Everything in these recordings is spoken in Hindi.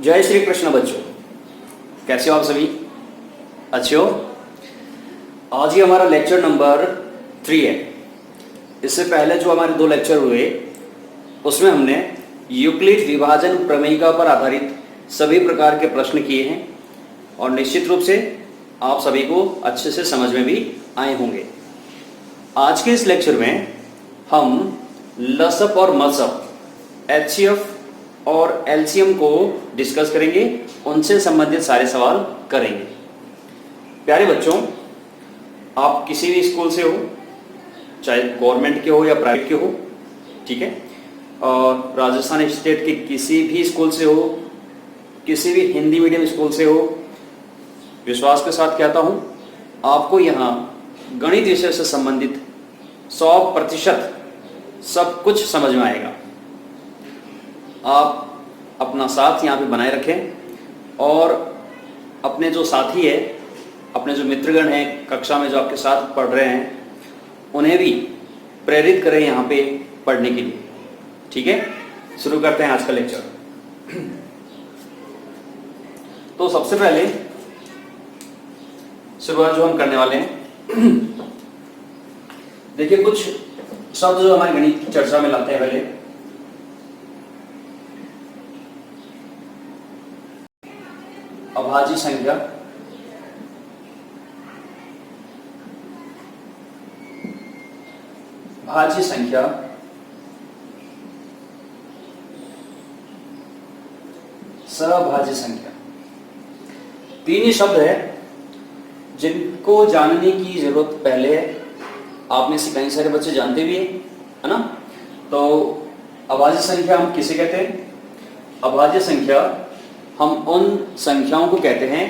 जय श्री कृष्ण बच्चों, कैसे हो आप सभी? अच्छे हो? आज ही हमारा लेक्चर नंबर 3 है। इससे पहले जो हमारे 2 लेक्चर हुए उसमें हमने यूक्लिड विभाजन प्रमेयिका पर आधारित सभी प्रकार के प्रश्न किए हैं और निश्चित रूप से आप सभी को अच्छे से समझ में भी आए होंगे। आज के इस लेक्चर में हम लसअप और मसअप, HCF और LCM को डिस्कस करेंगे, उनसे संबंधित सारे सवाल करेंगे। प्यारे बच्चों, आप किसी भी स्कूल से हो, चाहे गवर्नमेंट के हो या प्राइवेट के हो, ठीक है, और राजस्थान स्टेट के किसी भी स्कूल से हो, किसी भी हिंदी मीडियम स्कूल से हो, विश्वास के साथ कहता हूं आपको यहाँ गणित विषय से संबंधित 100% सब कुछ समझ में आएगा। आप अपना साथ यहाँ पे बनाए रखें और अपने जो साथी है, अपने जो मित्रगण हैं, कक्षा में जो आपके साथ पढ़ रहे हैं, उन्हें भी प्रेरित करें यहाँ पे पढ़ने के लिए। ठीक है, शुरू करते हैं आज का लेक्चर। तो सबसे पहले शुरुआत जो हम करने वाले हैं, देखिए कुछ शब्द जो हमारी गणित की चर्चा में लाते हैं। पहले अभाज्य संख्या, भाज्य संख्या, सभाज्य संख्या, 3 ही शब्द है जिनको जानने की जरूरत पहले है। आप में से कई सारे बच्चे जानते भी हैं, है ना? तो अभाज्य संख्या हम किसे कहते हैं? अभाज्य संख्या हम उन संख्याओं को कहते हैं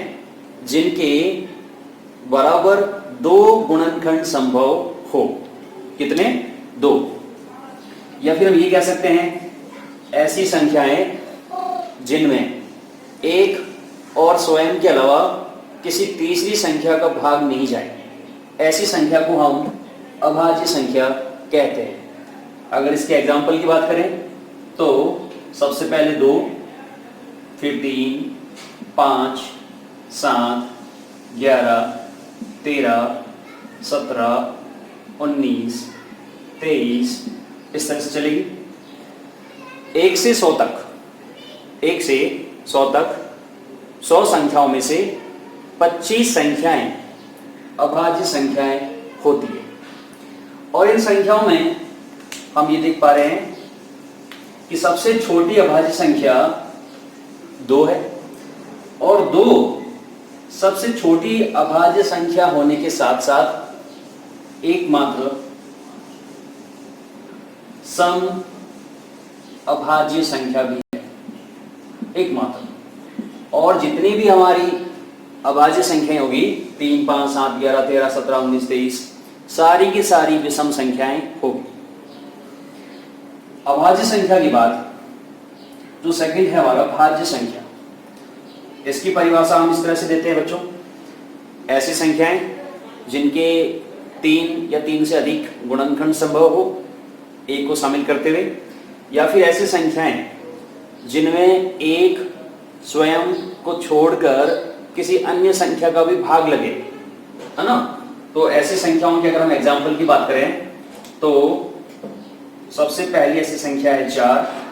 जिनके बराबर 2 गुणनखंड संभव हो। कितने? 2। या फिर हम ये कह सकते हैं ऐसी संख्याएं जिनमें एक और स्वयं के अलावा किसी तीसरी संख्या का भाग नहीं जाए, ऐसी संख्या को हम अभाज्य संख्या कहते हैं। अगर इसके एग्जाम्पल की बात करें तो सबसे पहले 2, फिर 3, 5, 7, 11, 13, 17, 19, 23, इस तरह से चलेगी 1 से 100 तक। 1 से 100 तक 100 संख्याओं में से 25 संख्याएं अभाज्य संख्याएं होती है। और इन संख्याओं में हम ये देख पा रहे हैं कि सबसे छोटी अभाज्य संख्या 2 है और 2 सबसे छोटी अभाज्य संख्या होने के साथ साथ एकमात्र सम अभाज्य संख्या भी है, एकमात्र। और जितनी भी हमारी अभाज्य संख्याएं होगी 3, 5, 7, 11, 13, 17, 19, 23, सारी की सारी विषम संख्याएं होगी। अभाज्य संख्या की बात जो सेकंड है हमारा भाज्य संख्या, इसकी परिभाषा हम इस तरह से देते हैं बच्चों, ऐसी संख्याएं जिनके 3 या 3 से अधिक गुणनखंड संभव हो, एक को शामिल करते हुए, या फिर ऐसी संख्याएं जिनमें एक स्वयं को छोड़कर किसी अन्य संख्या का भी भाग लगे, है ना? तो ऐसी संख्याओं की अगर हम एग्जाम्पल की बात करें तो सबसे पहली ऐसी संख्या है 4,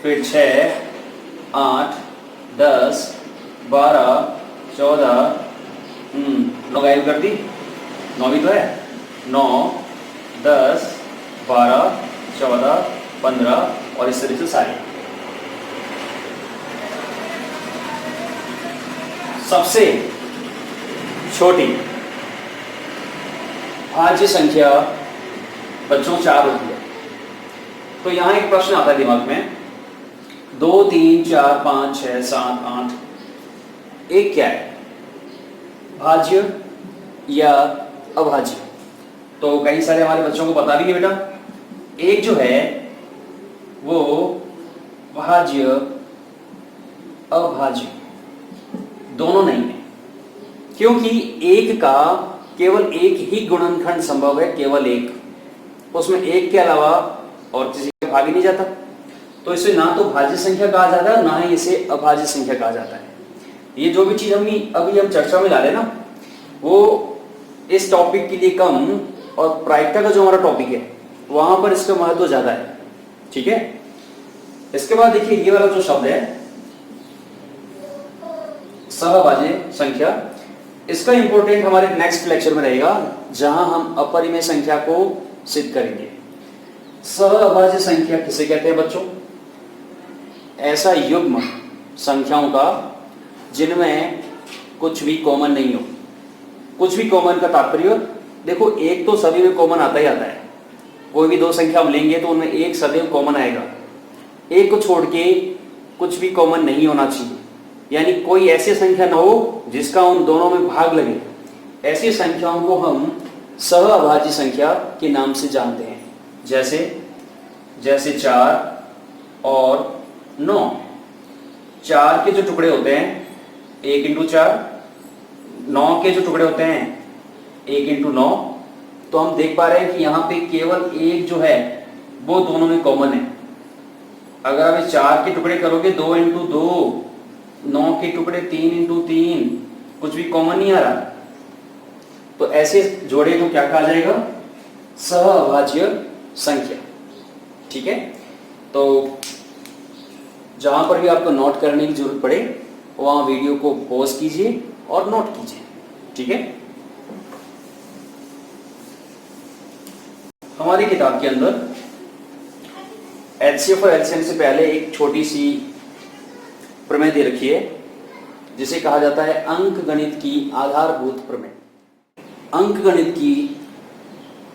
फिर 6, 8, 10, 12, 14, 9 गायब कर दी, 9 भी तो है, 9, 10, 12, 14, 15 और इस तरह से सारी। सबसे छोटी भाज्य संख्या बच्चों 4 होती है। तो यहां एक प्रश्न आता है दिमाग में, 2, 3, 4, 5, 6, 7, 8, एक क्या है, भाज्य या अभाज्य? तो कई सारे हमारे बच्चों को पता भी नहीं बेटा। एक जो है वो भाज्य अभाज्य दोनों नहीं है, क्योंकि एक का केवल एक ही गुणनखंड संभव है, केवल एक, उसमें एक के अलावा और किसी का भाग ही नहीं जाता। तो इसे ना तो भाज्य संख्या कहा जाता है ना ही इसे अभाज्य संख्या कहा जाता है। ये जो भी चीज अभी हम चर्चा में ला रहे हैं ना, वो इस टॉपिक के लिए कम और प्रायिकता का जो हमारा टॉपिक है वहां पर इसका महत्व ज्यादा है। ठीक है, इसके बाद देखिए ये वाला जो शब्द है सहभाज्य संख्या, इसका इंपॉर्टेंट हमारे नेक्स्ट लेक्चर में रहेगा जहां हम अपरिमेय संख्या को सिद्ध करेंगे। सहभाज्य संख्या किसे कहते हैं बच्चों? ऐसा युग्म संख्याओं का जिनमें कुछ भी कॉमन नहीं हो। कुछ भी कॉमन का तात्पर्य देखो, एक तो सभी में कॉमन आता ही आता है। कोई भी दो संख्या हम लेंगे तो उनमें एक सदैव कॉमन आएगा। एक को छोड़ के कुछ भी कॉमन नहीं होना चाहिए, यानी कोई ऐसी संख्या ना हो जिसका उन दोनों में भाग लगे। ऐसी संख्याओं को हम सहअभाज्य संख्या के नाम से जानते हैं। जैसे 4 और 9। 4 के जो टुकड़े होते हैं 1 इंटू 4, 9 के जो टुकड़े होते हैं 1 इंटू 9, तो हम देख पा रहे हैं कि यहाँ पे केवल एक जो है वो दोनों में कॉमन है। अगर आप 4 के टुकड़े करोगे 2 इंटू 2, 9 के टुकड़े 3 इंटू 3, कुछ भी कॉमन नहीं आ रहा। तो ऐसे जोड़े को क्या कहा जाएगा? सहअभाज्य संख्या। ठीक है, तो जहां पर भी आपको नोट करने की जरूरत पड़े वहां वीडियो को पॉज कीजिए और नोट कीजिए। ठीक है, हमारी किताब के अंदर एचसीएफ और एलसीएम से पहले एक छोटी सी प्रमेय दे रखी है जिसे कहा जाता है अंकगणित की आधारभूत प्रमेय। अंकगणित की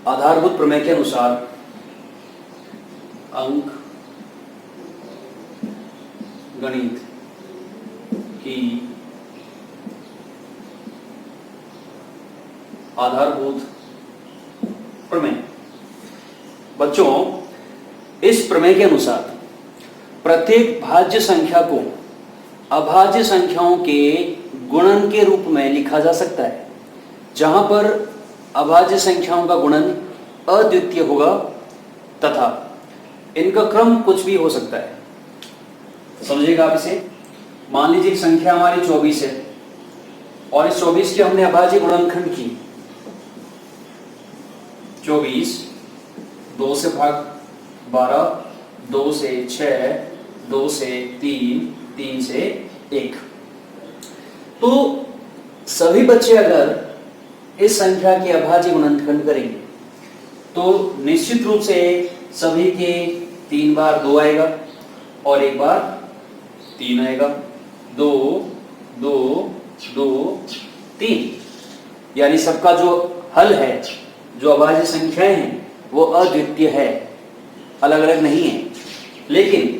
आधारभूत प्रमेय के अनुसार अंक गणित की आधारभूत प्रमेय। बच्चों, इस प्रमेय के अनुसार प्रत्येक भाज्य संख्या को अभाज्य संख्याओं के गुणन के रूप में लिखा जा सकता है, जहां पर अभाज्य संख्याओं का गुणन अद्वितीय होगा तथा इनका क्रम कुछ भी हो सकता है। समझिएगा आप इसे। मान लीजिए संख्या हमारी 24 है और इस 24 के हमने अभाज्य गुणनखंड की। 24 2 से भाग 12, 2 से 6, 2 से 3, 3 से 1। तो सभी बच्चे अगर इस संख्या के अभाज्य गुणनखंड करेंगे तो निश्चित रूप से सभी के 3 बार 2 आएगा और 1 बार 3 आएगा। 2 2 2 3, यानी सबका जो हल है, जो अभाज्य संख्याएं हैं, वो अद्वितीय है, अलग अलग नहीं है। लेकिन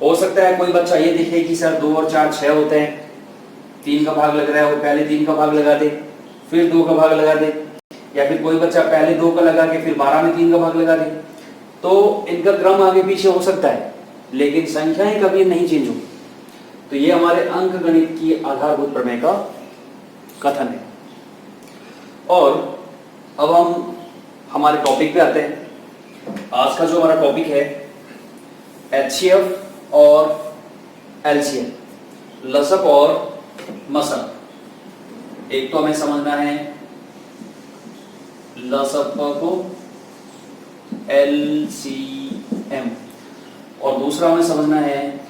हो सकता है कोई बच्चा ये दिखे कि सर 2 और 4 6 होते हैं, 3 का भाग लग रहा है, वो पहले 3 का भाग लगा दे, फिर 2 का भाग लगा दे, या फिर कोई बच्चा पहले 2 का लगा के फिर 12 में 3 का भाग लगा दे। तो इनका क्रम आगे पीछे हो सकता है, लेकिन संख्याएं कभी नहीं चेंज होगी। तो ये हमारे अंकगणित की आधारभूत प्रमेय का कथन है। और अब हम हमारे टॉपिक पे आते हैं। आज का जो हमारा टॉपिक है एचसीएफ और एलसीएम, लसक और मसक। एक तो हमें समझना है लसक को एलसीएम और दूसरा हमें समझना है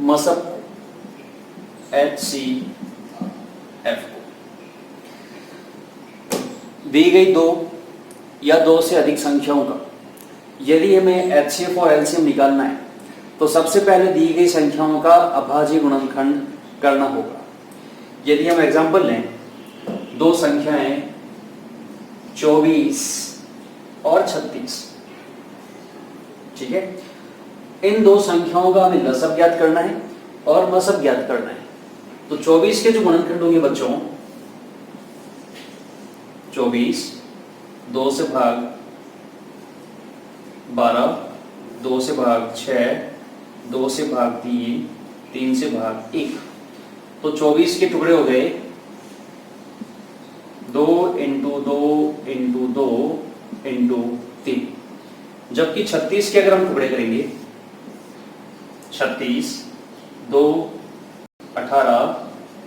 मसक एचसीएफ को। दी गई 2 या 2 से अधिक संख्याओं का यदि हमें एचसीएफ और एलसीएम निकालना है तो सबसे पहले दी गई संख्याओं का अभाज्य गुणनखंड करना होगा। यदि हम एग्जांपल लें, 2 संख्याएं 24 और 36, ठीक है, इन 2 संख्याओं का हमें लसक ज्ञात करना है और मसक ज्ञात करना है। तो 24 के जो गुणनखंड होंगे बच्चों, 24 2 से भाग 12, 2 से भाग 6, 2 से भाग 3, 3 से भाग 1। तो 24 के टुकड़े हो गए 2 इंटू 2 इंटू 2 इंटू 3, जबकि 36 के अगर हम टुकड़े करेंगे, 36, 2, 18,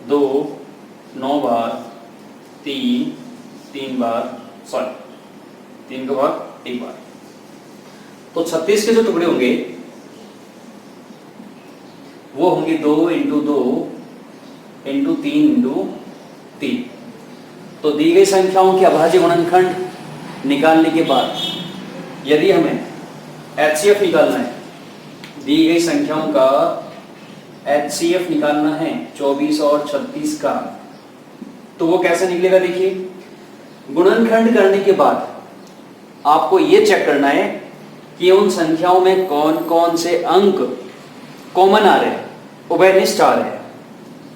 2, 9 बार, 3, 3 बार, सॉरी 3 का भाग 1 बार, तो 36 के जो टुकड़े होंगे वो होंगे 2 इंटू 2 इंटू 3 इंटू 3। तो दी गई संख्याओं के अभाज्य गुणनखंड निकालने के बाद यदि हमें HCF निकालना है, दी गई संख्याओं का HCF निकालना है 24 और 36 का, तो वो कैसे निकलेगा? देखिए, गुणनखंड करने के बाद आपको ये चेक करना है कि उन संख्याओं में कौन कौन से अंक कॉमन आ रहे हैं, उभयनिष्ठ आ रहे हैं।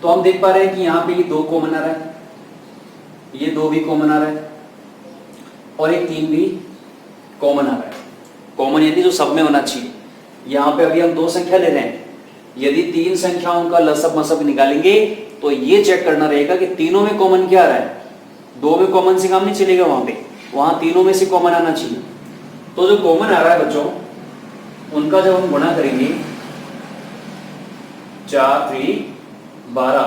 तो हम देख पा रहे हैं कि यहाँ पे ये 2 कॉमन आ रहा है, ये 2 भी कॉमन आ रहा है और एक 3 भी कॉमन आ रहा है। कॉमन यानी जो सब में होना चाहिए। यहाँ पे अभी हम 2 संख्या ले रहे हैं, यदि 3 संख्याओं का लसब मसब निकालेंगे तो ये चेक करना रहेगा कि तीनों में कॉमन क्या आ रहा है। 2 में कॉमन से काम नहीं चलेगा, वहां तीनों में से कॉमन आना चाहिए। तो जो कॉमन आ रहा है बच्चों, उनका जब हम गुणा करेंगे 4, 3, 12,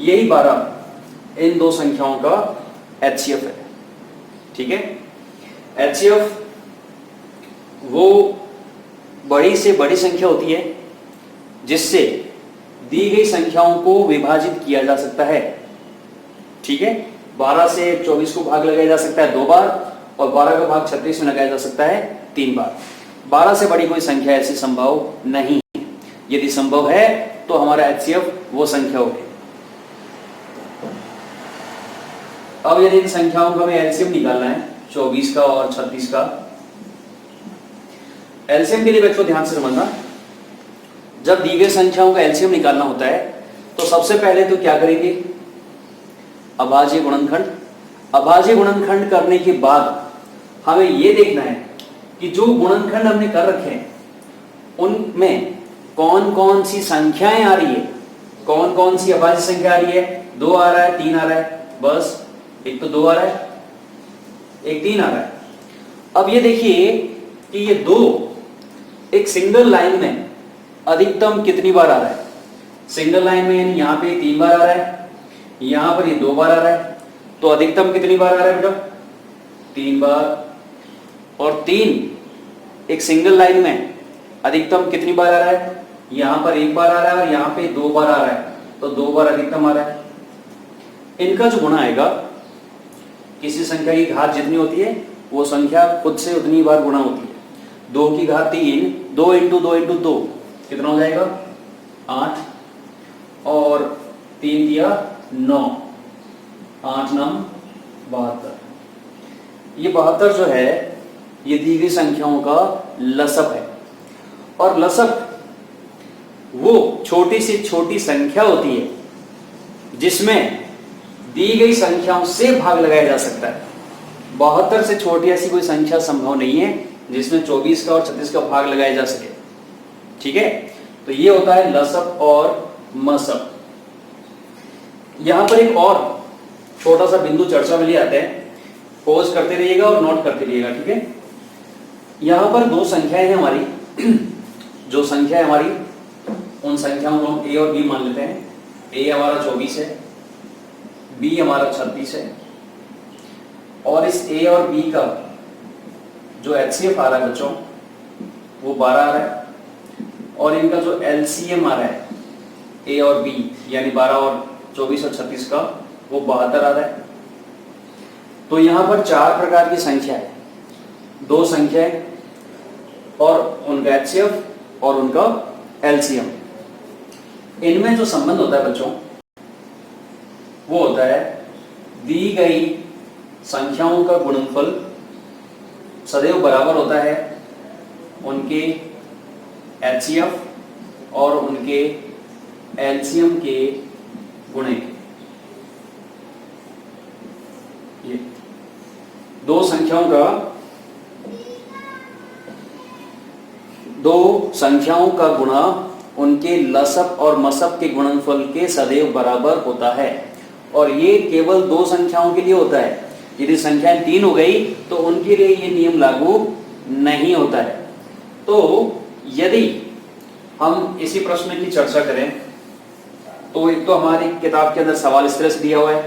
यही 12 इन 2 संख्याओं का HCF है। ठीक है, HCF वो बड़ी से बड़ी संख्या होती है जिससे दी गई संख्याओं को विभाजित किया जा सकता है। ठीक है, 12 से 24 को भाग लगाया जा सकता है 2 बार और 12 का भाग 36 में लगाया जा सकता है 3 बार। 12 से बड़ी कोई संख्या ऐसी संभव नहीं है। यदि संभव है तो हमारा HCF वो संख्या होगी। अब यदि इन संख्याओं का हमें LCM निकालना है 24 का और 36 का, LCM के लिए बच्चों ध्यान से समझना, जब दी गई संख्याओं का LCM निकालना होता है तो सबसे पहले तो क्या करेंगे? अभाज्य गुणनखंड। अभाज्य गुणनखंड करने के बाद हमें यह देखना है कि जो गुणनखंड हमने कर रखे हैं उनमें कौन कौन सी संख्याएं आ रही है, कौन कौन सी अभाज्य संख्या आ रही है। 2 आ रहा है, 3 आ रहा है, बस एक तो 2 आ रहा है, एक 3 आ रहा है। अब ये देखिए कि ये 2 एक सिंगल लाइन में अधिकतम कितनी बार आ रहा है। सिंगल लाइन में यानी यहाँ पे 3 बार आ रहा है, यहां पर ये 2 बार आ रहा है, तो अधिकतम कितनी बार आ रहा है बेटा? 3 बार। और 3 एक सिंगल लाइन में अधिकतम कितनी बार आ रहा है? यहां पर 1 बार आ रहा है और यहां पे 2 बार आ रहा है, तो 2 बार अधिकतम आ रहा है। इनका जो गुणा आएगा, किसी संख्या की घात जितनी होती है वो संख्या खुद से उतनी बार गुणा होती है। 2 की घात 3, 2 इंटू 2 इंटू 2 कितना हो जाएगा? 8 और 3 दिया 9, 8 9 72। ये 72 जो है ये दी गई संख्याओं का लसब है। और लसब वो छोटी से छोटी संख्या होती है जिसमें दी गई संख्याओं से भाग लगाया जा सकता है। 72 से छोटी ऐसी कोई संख्या संभव नहीं है जिसमें 24 का और 36 का भाग लगाया जा सके। ठीक है, तो ये होता है लसब और मसब। यहां पर एक और छोटा सा बिंदु चर्चा में ले आते हैं, पॉज करते रहिएगा और नोट करते रहिएगा। ठीक है, यहां पर 2 संख्याएं हैं हमारी। जो संख्या है हमारी, उन संख्याओं को हम A और B मान लेते हैं। A हमारा 24 है, B हमारा 36 है, और इस A और B का जो HCF आ रहा है बच्चों वो 12 आ रहा है, और इनका जो LCM आ रहा है A और B यानी 12 और 24 और 36 का वो 72 आ रहा है। तो यहां पर 4 प्रकार की संख्या है, 2 संख्याएं और उनका HCF और उनका LCM। इनमें जो संबंध होता है बच्चों वो होता है दी गई संख्याओं का गुणनफल सदैव बराबर होता है उनके HCF और उनके LCM के गुणे। ये 2 संख्याओं का गुणा उनके लसब और मसब के गुणनफल के सदैव बराबर होता है। और ये केवल 2 संख्याओं के लिए होता है। यदि संख्याएं 3 हो गई तो उनके लिए ये नियम लागू नहीं होता है। तो यदि हम इसी प्रश्न की चर्चा करें तो एक तो हमारी किताब के अंदर सवाल इस तरह से दिया हुआ है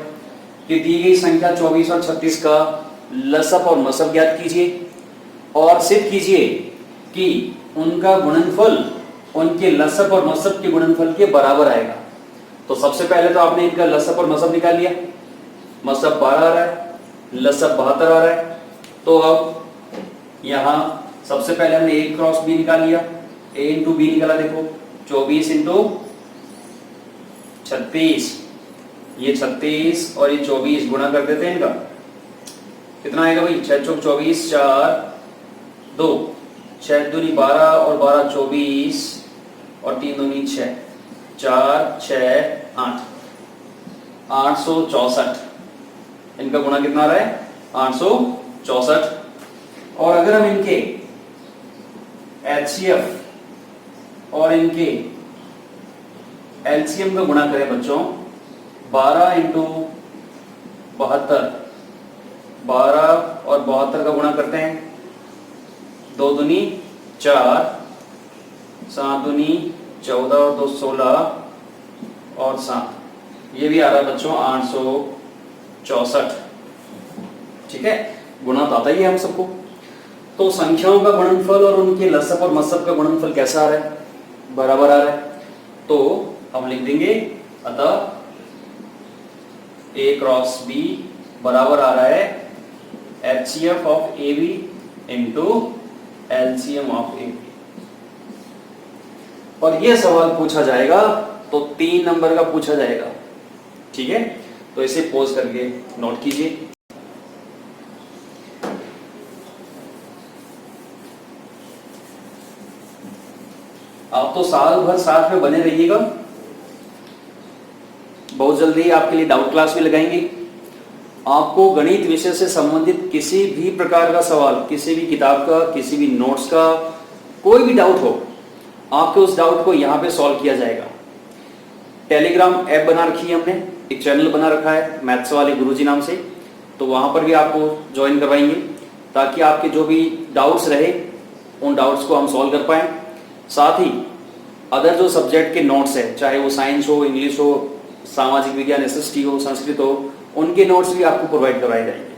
कि दी गई संख्या 24 और 36 का लसअप और मसअप ज्ञात कीजिए और सिद्ध कीजिए कि उनका गुणनफल उनके लसअप और मसअप के गुणनफल के बराबर आएगा। तो सबसे पहले तो आपने इनका लसअप और मसअप निकाल लिया, मसअप 12 आ रहा है, लसअप 72 आ रहा है। तो अब यहां सबसे पहले हमने a क्रॉस b निकाल लिया, a इंटू बी निकाला। देखो 24 इंटू 36, ये 36 और ये 24 गुणा कर देते हैं इनका, कितना आएगा भाई? 6 चौक 24, 4 2, 6 दूनी 12 और 12 24 और 3 दूनी 6, 4 6 8, 864। इनका गुणा कितना आ रहा है? 864। और अगर हम इनके HCF और इनके LCM का गुणा करें बच्चों, 12 इंटू 72, 12 और 72 का गुणा करते हैं, 2 दूनी 4, 7 दूनी 14 और 2 16 और 7, ये भी आ रहा है बच्चों 864। ठीक है, गुणा तो आता ही है हम सबको। तो संख्याओं का गुणनफल और उनके लसअप और मसअप का गुणनफल कैसा आ रहा है? बराबर आ रहा है। तो हम लिख देंगे अतः a क्रॉस b बराबर आ रहा है HCF of AB into LCM of AB। और यह सवाल पूछा जाएगा तो 3 नंबर का पूछा जाएगा। ठीक है, तो इसे पोज करके नोट कीजिए। आप तो साल भर साथ में बने रहिएगा, बहुत जल्दी आपके लिए डाउट क्लास भी लगाएंगे। आपको गणित विषय से संबंधित किसी भी प्रकार का सवाल, किसी भी किताब का, किसी भी नोट्स का, कोई भी डाउट हो, आपके उस डाउट को यहाँ पे सॉल्व किया जाएगा। टेलीग्राम ऐप बना रखी है हमने, एक चैनल बना रखा है मैथ्स वाले गुरुजी नाम से, तो वहां पर भी आपको ज्वाइन करवाएंगे ताकि आपके जो भी डाउट्स रहे उन डाउट्स को हम सॉल्व कर पाएं। साथ ही अदर जो सब्जेक्ट के नोट्स है, चाहे वो साइंस हो, इंग्लिश हो, सामाजिक विज्ञान, SST हो, संस्कृत हो, उनके नोट्स भी आपको प्रोवाइड करवाए जाएंगे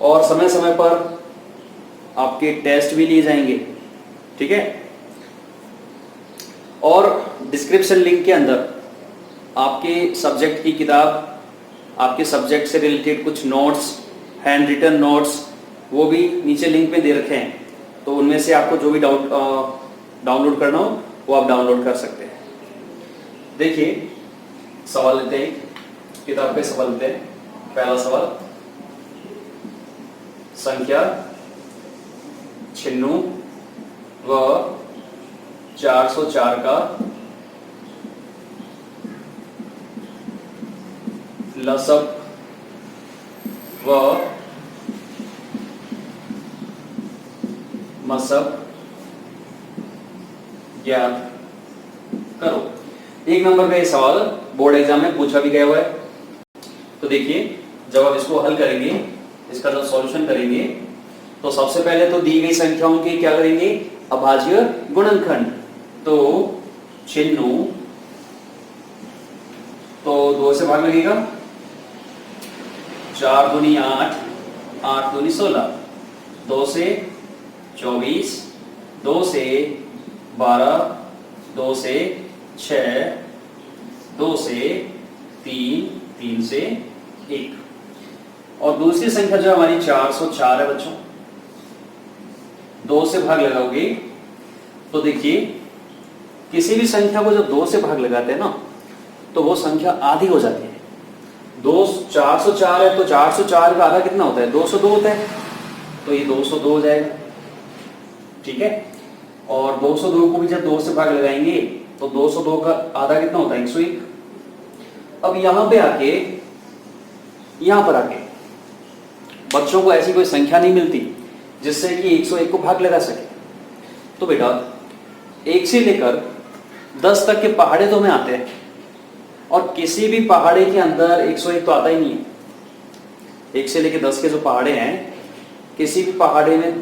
और समय समय पर आपके टेस्ट भी लिए जाएंगे। ठीक है, और डिस्क्रिप्शन लिंक के अंदर आपके सब्जेक्ट की किताब, आपके सब्जेक्ट से रिलेटेड कुछ नोट्स, हैंड रिटन नोट्स, वो भी नीचे लिंक पे दे रखे हैं। तो उनमें से आपको जो भी डाउनलोड करना हो वो आप डाउनलोड कर सकते हैं। देखिए सवाल लेते हैं, किताब पे सवाल लेते हैं। पहला सवाल, संख्या 96 व 404 का लसअप व मसअप ज्ञात करो। 1 नंबर का ये सवाल बोर्ड एग्जाम में पूछा भी गया हुआ है। तो देखिए जब आप इसको हल करेंगे, इसका जब सॉल्यूशन करेंगे, तो सबसे पहले तो दी गई संख्याओं की क्या करेंगे? अभाज्य गुणनखंड। तो 96, तो 2 से भाग लगेगा, 4 दूनी 8, 8 दूनी 16, 2 से 24, 2 से 12, 2 से 6, 2 से 3, 3 से 1। और दूसरी संख्या जो हमारी 404 है बच्चों, 2 से भाग लगाओगे तो देखिए किसी भी संख्या को जब 2 से भाग लगाते हैं ना तो वो संख्या आधी हो जाती है। 404 है तो 404 का आधा कितना होता है? 202 होता है, तो ये 202 हो जाएगा। ठीक है, और 202 को भी जब 2 से भाग लगाएंगे तो 202 का आधा कितना होता है? 101। अब यहां पे आके, यहां पर आके बच्चों को ऐसी कोई संख्या नहीं मिलती जिससे कि 101 को भाग लगा सके। तो बेटा 1 से लेकर 10 तक के पहाड़े तो में आते हैं, और किसी भी पहाड़े के अंदर 101 तो आता ही नहीं है। 1 से लेकर 10 के जो पहाड़े हैं, किसी भी पहाड़े में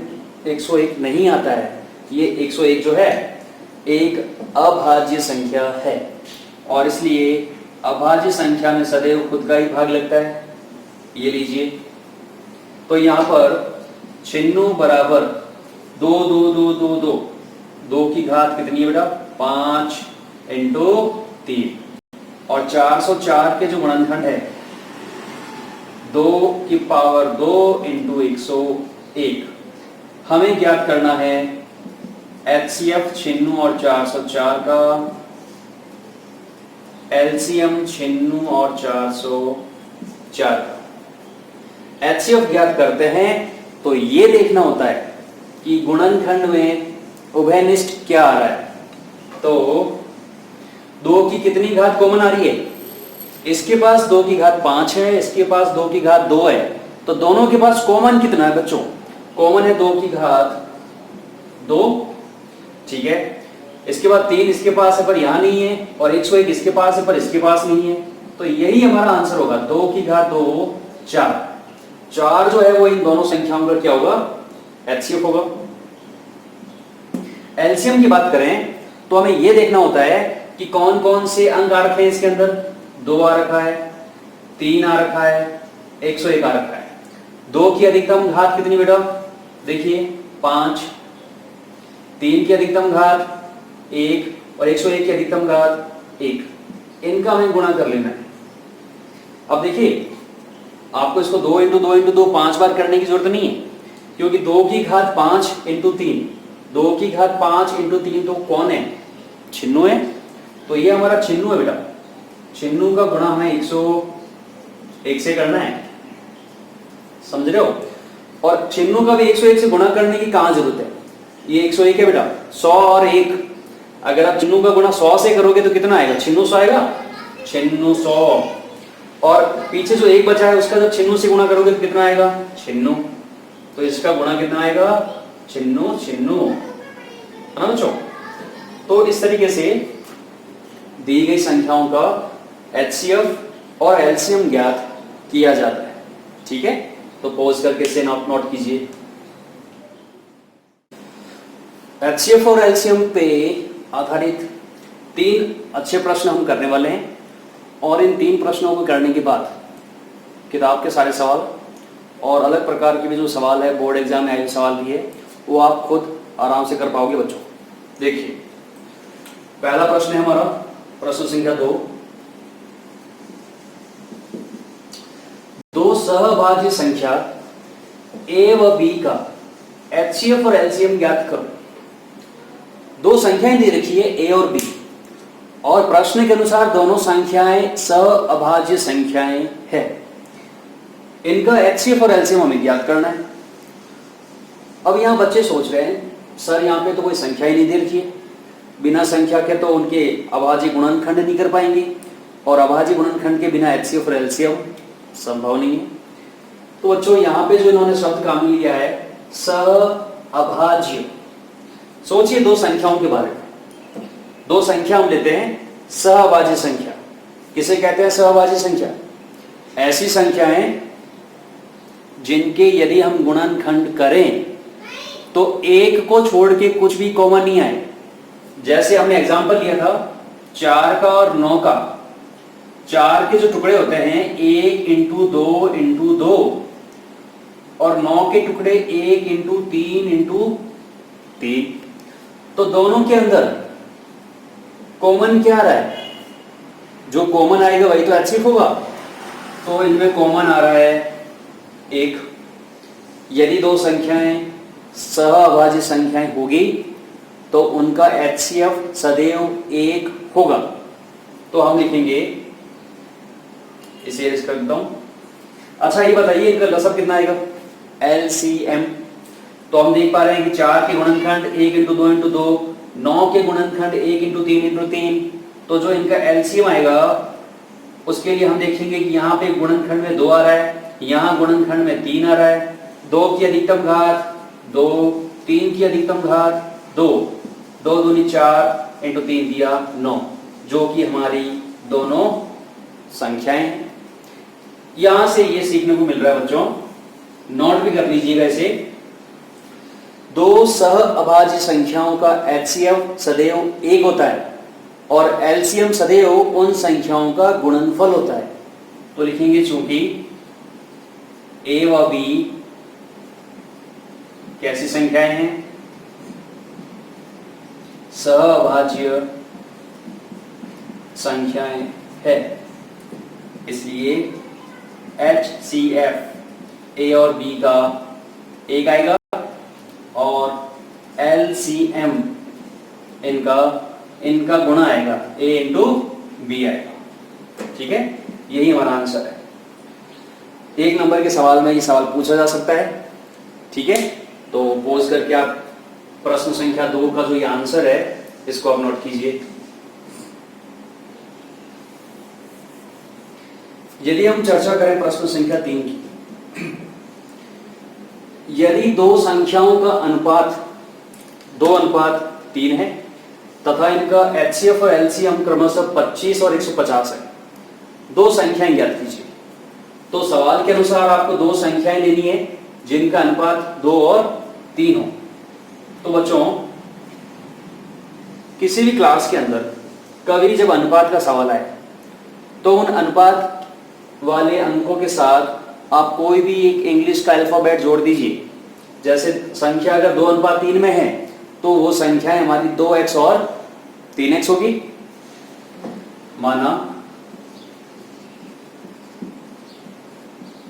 101 नहीं आता है। ये 101 जो है एक अभाज्य संख्या है और इसलिए अभाज्य संख्या में सदैव खुद का ही भाग लगता है। ये लीजिए, तो यहाँ पर चिन्ह बराबर 2 2 2 2 2 2 की घात कितनी है बेटा 5 इंटू 3 और 404 के जो गुणनखंड है 2 की पावर 2 इंटू 101। हमें ज्ञात करना है HCF छिन्नू और 404 का, LCM छिन्नू और 404 का। HCF ज्ञात करते हैं तो ये देखना होता है कि गुणनखंड में उभयनिष्ठ क्या आ रहा है। तो 2 की कितनी घात कॉमन आ रही है, इसके पास 2 की घात 5 है, इसके पास 2 की घात 2 है, तो दोनों के पास कॉमन कितना है बच्चों, कॉमन है 2 की घात 2, ठीक है। इसके बाद 3 इसके पास है पर यहां नहीं है, और 101 इसके पास है पर इसके पास नहीं है, तो यही हमारा आंसर होगा 2 की घात 2 4। 4 जो है वो इन दोनों संख्याओं का क्या होगा, HCF होगा। एलसीएम की बात करें तो हमें यह देखना होता है कि कौन कौन से अंक आ रखे हैं इसके अंदर। 2 आ रखा है, 3 आ रखा है, 101 आ रखा है। 2 की अधिकतम घात कितनी बेटा, देखिए 5, 3 की अधिकतम घात 1 और 101 की अधिकतम घात 1। इनका हमें गुणा कर लेना है। अब देखिए आपको इसको 2 इंटू 2 इंटू 2 5 बार करने की जरूरत नहीं है, क्योंकि 2 की घात 5 इंटू 3, 2 की घात 5 इंटू 3 तो कौन है, छिन्नू है। तो ये हमारा छिन्नू है बेटा, छिन्नू का गुणा हमें 101 से करना है, समझ रहे हो। और छिन्नू का भी 101 से गुणा करने की कहां जरूरत है, ये 101 है बेटा, 100 और 1। अगर आप छिन्नू का गुणा 100 से करोगे तो कितना आएगा, छिन्नू 100 आएगा, छिन्नू 100। और पीछे जो 1 बचा है उसका जब छिन्नू से गुणा करोगे तो कितना आएगा, छिन्नू। तो इसका गुणा कितना आएगा, छिन्नू छिन्नू, है ना बच्चों। तो इस तरीके से दी गई संख्याओं का HCF और LCM ज्ञात किया जाता है, ठीक है। तो पॉज करके इसे नोट कीजिए। HCF और LCM पे आधारित 3 अच्छे प्रश्न हम करने वाले हैं, और इन 3 प्रश्नों को करने के बाद किताब के सारे सवाल और अलग प्रकार के भी जो सवाल है, बोर्ड एग्जाम में आए सवाल भी है, वो आप खुद आराम से कर पाओगे बच्चों। देखिए पहला प्रश्न है हमारा प्रश्न संख्या 2। 2 सहभाज्य संख्या A व B का HCF और LCM ज्ञात करो। 2 संख्याएं दे रखी है A और B, और प्रश्न के अनुसार दोनों संख्याएं सहअभाज्य संख्याएं हैं। इनका HCF और LCM हमें ज्ञात करना है। अब यहां बच्चे सोच रहे हैं सर यहां पे तो कोई संख्या ही नहीं दे रखी है, बिना संख्या के तो उनके अभाज्य गुणनखंड नहीं कर पाएंगे, और अभाज्य गुणनखंड के बिना HCF और LCM संभव नहीं है। तो बच्चों यहां पे जो इन्होंने शब्द काम लिया है सहअभाज्य, सोचिए 2 संख्याओं के बारे में। 2 संख्या हम लेते हैं सहअभाज्य संख्या। किसे कहते हैं सहअभाज्य संख्या, ऐसी संख्याएं जिनके यदि हम गुणनखंड करें तो 1 को छोड़ के कुछ भी कॉमन नहीं आए। जैसे हमने एग्जांपल लिया था 4 का और 9 का। 4 के जो टुकड़े होते हैं 1 इंटू 2 इंटू 2, और 9 के टुकड़े 1 इंटू 3 इंटू 3। तो दोनों के अंदर कॉमन क्या आ रहा है, जो कॉमन आएगा वही तो HCF होगा। तो इनमें कॉमन आ रहा है 1। यदि 2 संख्याएं सहअभाज्य संख्याएं होगी तो उनका HCF सदैव 1 होगा। तो हम लिखेंगे, इसे कर देता हूं। अच्छा ये बताइए इनका लसब कितना आएगा, LCM। तो हम देख पा रहे हैं कि 4 के गुणनखंड 1 इंटू 2 इंटू 2, 9 के गुणनखंड 1 इंटू 3 इंटू 3। तो जो इनका LCM आएगा उसके लिए हम देखेंगे कि यहाँ पे गुणनखंड में 2 आ रहा है, यहाँ गुणनखंड में 3 आ रहा है। 2 की अधिकतम घात 2, 3 की अधिकतम घात 2, 2 दूनी 4 इंटू 3 दिया 9, जो कि हमारी दोनों संख्याएं। यहां से ये सीखने को मिल रहा है बच्चों, नोट भी कर लीजिएगा इसे। दो सह अभाज्य संख्याओं का एचसीएफ सदैव 1 होता है और एलसीएम सदैव उन संख्याओं का गुणनफल होता है। तो लिखेंगे चूंकि ए व बी कैसी संख्याएं हैं, सह अभाज्य संख्याएं है, इसलिए HCF ए और बी का 1 आएगा और LCM इनका गुणा आएगा, A इंटू बी आएगा। ठीक है, यही हमारा आंसर है। 1 नंबर के सवाल में ये सवाल पूछा जा सकता है। ठीक है, तो पोज करके आप प्रश्न संख्या 2 का जो ये आंसर है इसको आप नोट कीजिए। यदि हम चर्चा करें प्रश्न संख्या 3 की, यदि दो संख्याओं का अनुपात 2:3 है तथा इनका HCF और LCM क्रमशः 25 और 150 है, दो संख्याएं ज्ञात कीजिए। तो सवाल के अनुसार आपको दो संख्याएं लेनी है जिनका अनुपात 2 और 3 हो। तो बच्चों, किसी भी क्लास के अंदर कभी जब अनुपात का सवाल आए तो उन अनुपात वाले अंकों के साथ आप कोई भी एक इंग्लिश का अल्फाबेट जोड़ दीजिए। जैसे संख्या अगर 2:3 में है तो वो संख्याएं हमारी 2x और 3x होगी। माना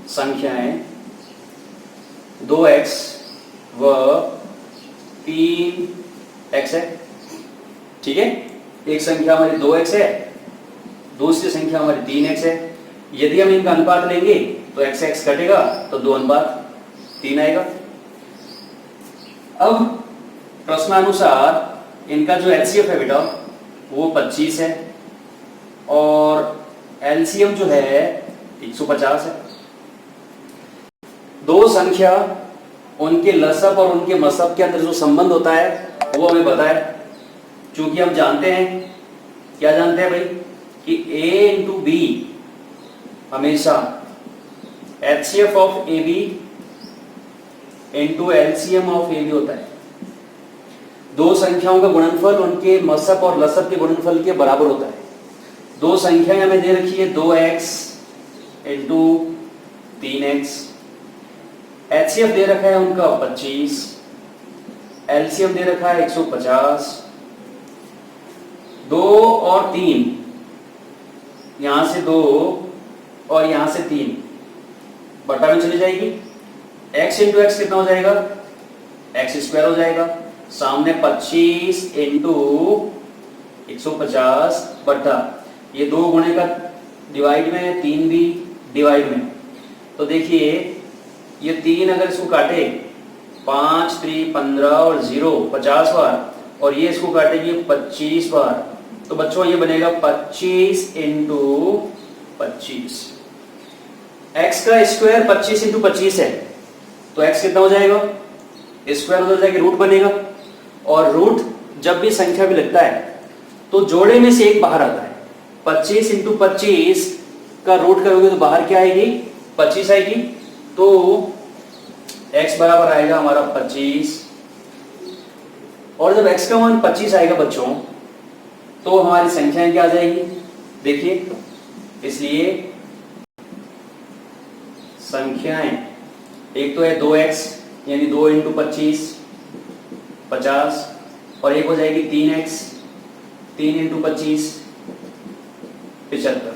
संख्याएं 2x व 3x है। ठीक है, एक संख्या हमारी 2x है, दूसरी संख्या हमारी 3x है। यदि हम इनका अनुपात लेंगे तो x कटेगा तो 2:3 आएगा। अब प्रश्नानुसार इनका जो HCF है बेटा वो 25 है और LCM जो है 150 है। दो संख्या उनके लसब और उनके मसब के अंदर जो संबंध होता है वो हमें पता है। चूंकि हम जानते हैं, क्या जानते हैं भाई, कि A इंटू बी हमेशा HCF of AB into LCM of AB होता है। दो संख्याओं का गुणनफल उनके मसब और लसब के गुणनफल के बराबर होता है। दो संख्याएं हमें दे रखी है 2x इंटू 3x, HCF दे रखा है उनका 25, LCM दे रखा है 150। 2 और 3, यहां से 2 और यहां से 3 बटा में चली जाएगी। x इंटू एक्स कितना हो जाएगा, x² हो जाएगा। सामने 25 इंटू 150 बटा ये 2 गुणे का डिवाइड में, 3 भी डिवाइड में। तो देखिए ये 3 अगर इसको काटे 5 3 15 और 0 50 बार, और ये इसको काटेगी 25 बार, तो बच्चों ये बनेगा 25 इंटू 25। x का स्क्वायर 25 इंटू 25 है तो x कितना हो जाएगा, स्क्वायर हो जाएगा, रूट बनेगा। और रूट जब भी संख्या भी लगता है तो जोड़े में से एक बाहर आता है। 25 इंटू 25 का रूट करोगे तो बाहर क्या आएगी, 25 आएगी। तो x बराबर आएगा हमारा 25, और जब x का मान 25 आएगा बच्चों तो हमारी संख्याएं क्या आ जाएगी, देखिए। इसलिए संख्याएं एक तो है 2x यानी 2 इंटू 25 50, और एक हो जाएगी 3x 3 इंटू 25 75।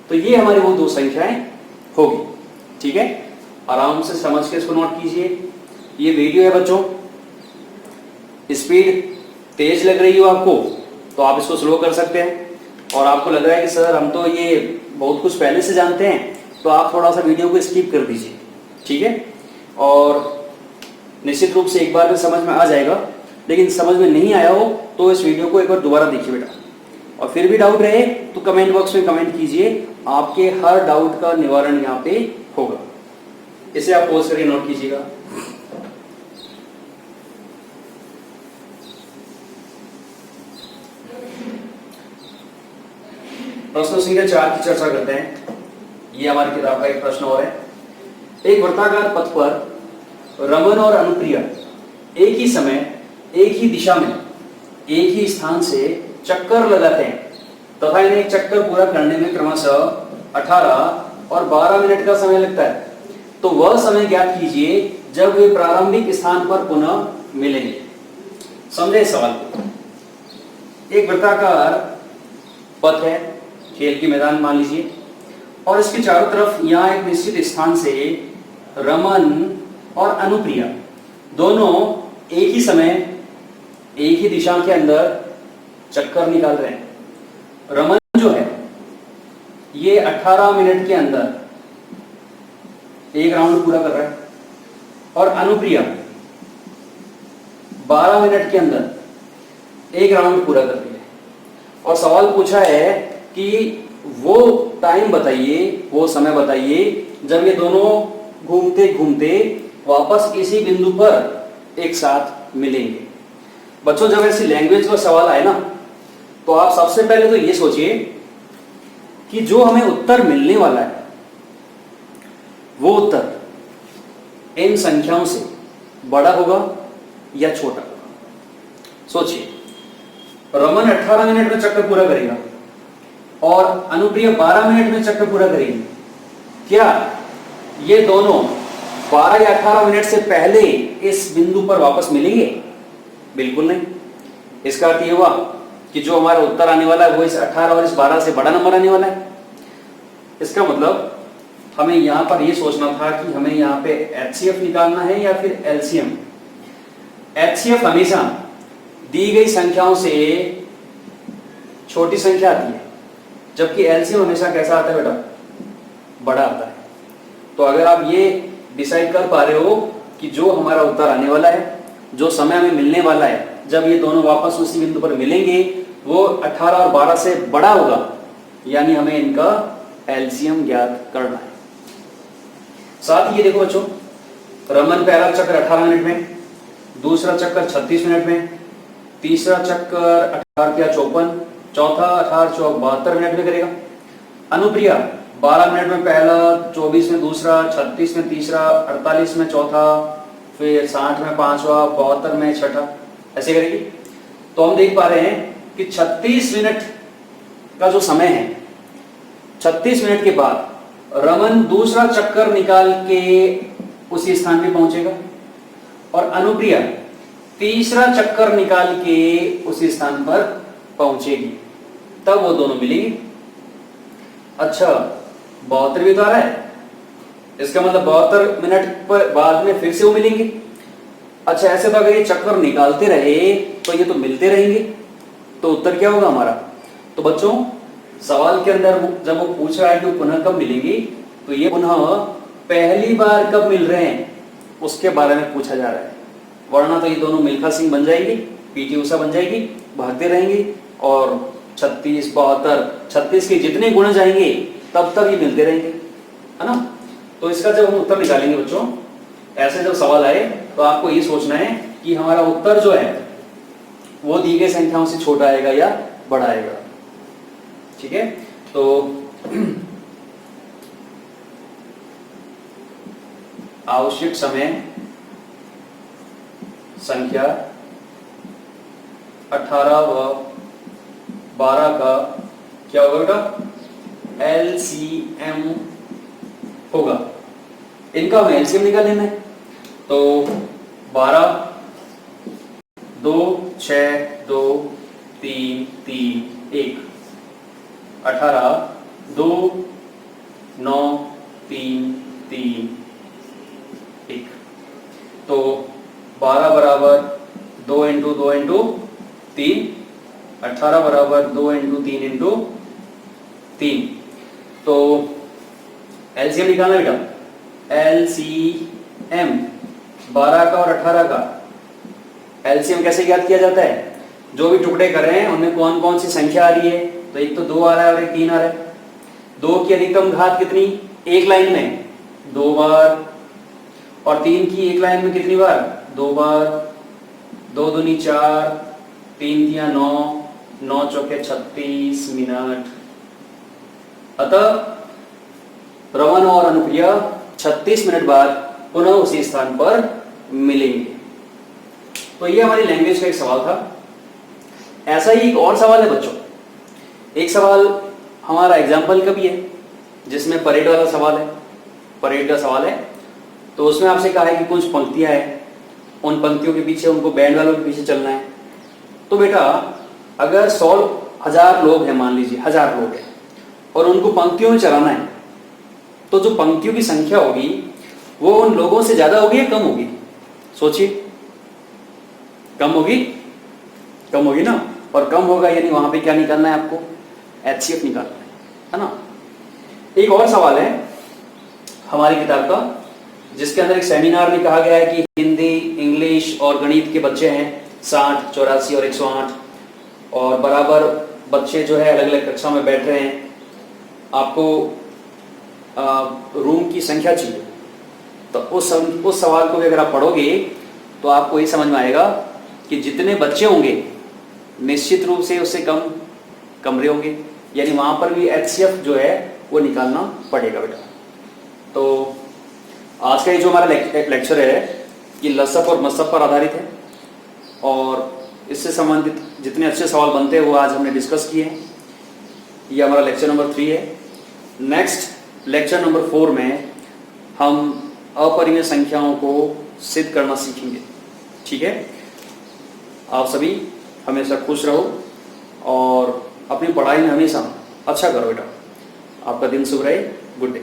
तो ये हमारी वो दो संख्याएं होगी। ठीक है, आराम से समझ के इसको नोट कीजिए। ये वीडियो है बच्चों, स्पीड तेज लग रही हो आपको तो आप इसको स्लो कर सकते हैं, और आपको लग रहा है कि सर हम तो ये बहुत कुछ पहले से जानते हैं, तो आप थोड़ा सा वीडियो को स्किप कर दीजिए। ठीक है, और निश्चित रूप से एक बार में समझ में आ जाएगा, लेकिन समझ में नहीं आया हो तो इस वीडियो को एक बार दोबारा देखिए बेटा। और फिर भी डाउट रहे तो कमेंट बॉक्स में कमेंट कीजिए, आपके हर डाउट का निवारण यहाँ पे होगा। इसे आप पॉज करके नोट कीजिएगा। प्रश्न संख्या 4 की चर्चा करते हैं। ये हमारी किताब का एक प्रश्न और है। एक वृत्ताकार पथ पर रमन और अनुप्रिया एक ही समय, एक ही दिशा में, एक ही स्थान से चक्कर लगाते हैं तथा इन्हें एक चक्कर पूरा करने में क्रमशः 18 और 12 मिनट का समय लगता है, तो वह समय ज्ञात कीजिए जब वे प्रारंभिक स्थान पर पुनः मिलेंगे। समझे इस सवाल को? एक वृत्ताकार पथ है, खेल के मैदान मान लीजिए, और इसके चारों तरफ यहाँ एक निश्चित स्थान से रमन और अनुप्रिया दोनों एक ही समय, एक ही दिशा के अंदर चक्कर निकाल रहे हैं। रमन जो है ये 18 मिनट के अंदर एक राउंड पूरा कर रहा है और अनुप्रिया 12 मिनट के अंदर एक राउंड पूरा कर रही है। और सवाल पूछा है कि वो टाइम बताइए, वो समय बताइए जब ये दोनों घूमते घूमते वापस इसी बिंदु पर एक साथ मिलेंगे। बच्चों, जब ऐसी लैंग्वेज का सवाल आए ना, तो आप सबसे पहले तो ये सोचिए कि जो हमें उत्तर मिलने वाला है वो उत्तर इन संख्याओं से बड़ा होगा या छोटा होगा। सोचिए, रमन 18 मिनट में चक्कर पूरा करेगा और अनुप्रिया 12 मिनट में चक्कर पूरा करेगी। क्या ये दोनों 12 या 18 मिनट से पहले इस बिंदु पर वापस मिलेंगे? बिल्कुल नहीं। इसका अर्थ ये हुआ कि जो हमारा उत्तर आने वाला है वो इस 18 और इस 12 से बड़ा नंबर आने वाला है। इसका मतलब हमें यहां पर ये सोचना था कि हमें यहां पे HCF निकालना है या फिर LCM। HCF हमेशा दी गई संख्याओं से छोटी संख्या आती है, जबकि LCM हमेशा कैसा आता है बेटा? बड़ा आता है। तो अगर आप ये डिसाइड कर पा रहे हो कि जो हमारा उत्तर आने वाला है, जो समय हमें मिलने वाला है जब ये दोनों वापस उसी बिंदु पर मिलेंगे, वो 18 और 12 से बड़ा होगा, यानी हमें इनका LCM ज्ञात करना है। साथ ही ये देखो बच्चों, रमन पहला चक्कर 18 मिनट में, दूसरा चक्कर 36 मिनट में, तीसरा चक्कर 18 क्या 54, चौथा 18 चौक 72 मिनट में करेगा। अनुप्रिया 12 मिनट में पहला, 24 में दूसरा, 36 में तीसरा, 48 में चौथा, फिर 60 में पांचवा, 72 में छठा, ऐसे करेगी। तो हम देख पा रहे हैं कि 36 मिनट का जो समय है, 36 मिनट के बाद रमन दूसरा चक्कर निकाल के उसी स्थान पे पहुंचेगा और अनुप्रिया तीसरा चक्कर निकाल के उसी स्थान पर पहुंचेगी, तब वो दोनों मिलेंगे। अच्छा, 72 भी तो आ रहा है, इसका मतलब 72 मिनट पर बाद में फिर से वो मिलेंगे। अच्छा, ऐसे तो अगर ये चक्कर निकालते रहे तो ये तो मिलते रहेंगे, तो उत्तर क्या होगा हमारा? तो बच्चों, सवाल के अंदर जब वो पूछ रहा है कि वो पुनः कब मिलेंगी, तो ये पुनः पहली बार कब मिल रहे हैं उसके बारे में पूछा जा रहा है। वरना तो ये दोनों मिल्खा सिंह बन जाएंगे, पीटी उषा बन जाएगी, भागते रहेंगे और 36, 72, 36 के जितने गुण जाएंगे तब तक ये मिलते रहेंगे, है ना। तो इसका जब हम उत्तर निकालेंगे बच्चों, ऐसे जब सवाल आए तो आपको ये सोचना है कि हमारा उत्तर जो है वो दी गई संख्याओं से छोटा आएगा या बड़ा आएगा। ठीक है, तो आवश्यक समय संख्या 18 व 12 का क्या होगा बेटा? LCM होगा। इनका हमें LCM निकाल लेना है। तो 12, 2, 6, 2, 3, 3, 1, 18, 2, 9, 3, 3, 1। तो 12 बराबर 2 इंटू 2 इंटू 3, 18 बराबर 2 इंटू 3 इंटू 3। तो LCM निकालना बेटा। LCM 12 का और 18 का LCM कैसे ज्ञात किया जाता है? जो भी टुकड़े कर रहे हैं उनमें कौन कौन सी संख्या आ रही है? तो एक तो 2 आ रहा है और एक 3 आ रहा है। 2 की अधिकतम घात कितनी? एक लाइन में 2 बार, और 3 की एक लाइन में कितनी बार? 2 बार। 2 दूनी 4, 3 तिया 9, 9 चौके 36 मिनट। अतः रमन और अनुप्रिया 36 मिनट बाद पुनः उसी स्थान पर मिलेंगे। तो ये हमारी लैंग्वेज का एक सवाल था। ऐसा ही एक और सवाल है बच्चों, एक सवाल हमारा एग्जाम्पल का भी है जिसमें परेड वाला सवाल है, परेड का सवाल है। तो उसमें आपसे कहा है कि कुछ पंक्तियां हैं, उन पंक्तियों के पीछे उनको बैंड वालों के पीछे चलना है। तो बेटा अगर 100,000 लोग हैं, मान लीजिए 1000 लोग हैं, और उनको पंक्तियों में चलाना है, तो जो पंक्तियों की संख्या होगी वो उन लोगों से ज्यादा होगी या कम होगी? सोचिए, कम होगी, कम होगी ना। और कम होगा यानी वहां पे क्या निकालना है आपको? HCF निकालना है ना। एक और सवाल है हमारी किताब का जिसके अंदर एक सेमिनार में कहा गया है कि हिंदी, इंग्लिश और गणित के बच्चे हैं 60, 84 और 108, और बराबर बच्चे जो है अलग अलग कक्षा में बैठ रहे हैं। आपको रूम की संख्या चाहिए। तो उस सवाल को भी अगर आप पढ़ोगे तो आपको ये समझ में आएगा कि जितने बच्चे होंगे निश्चित रूप से उससे कम कमरे होंगे, यानी वहां पर भी HCF जो है वो निकालना पड़ेगा बेटा। तो आज का ये जो हमारा लेक्चर है ये लसअप और मसअप पर आधारित है, और इससे संबंधित जितने अच्छे सवाल बनते हैं वो आज हमने डिस्कस किए हैं। ये हमारा लेक्चर नंबर 3 है। नेक्स्ट लेक्चर नंबर 4 में हम अपरिमेय संख्याओं को सिद्ध करना सीखेंगे। ठीक है, आप सभी हमेशा खुश रहो और अपनी पढ़ाई में हमेशा अच्छा करो बेटा। आपका दिन शुभ रहे। Good day.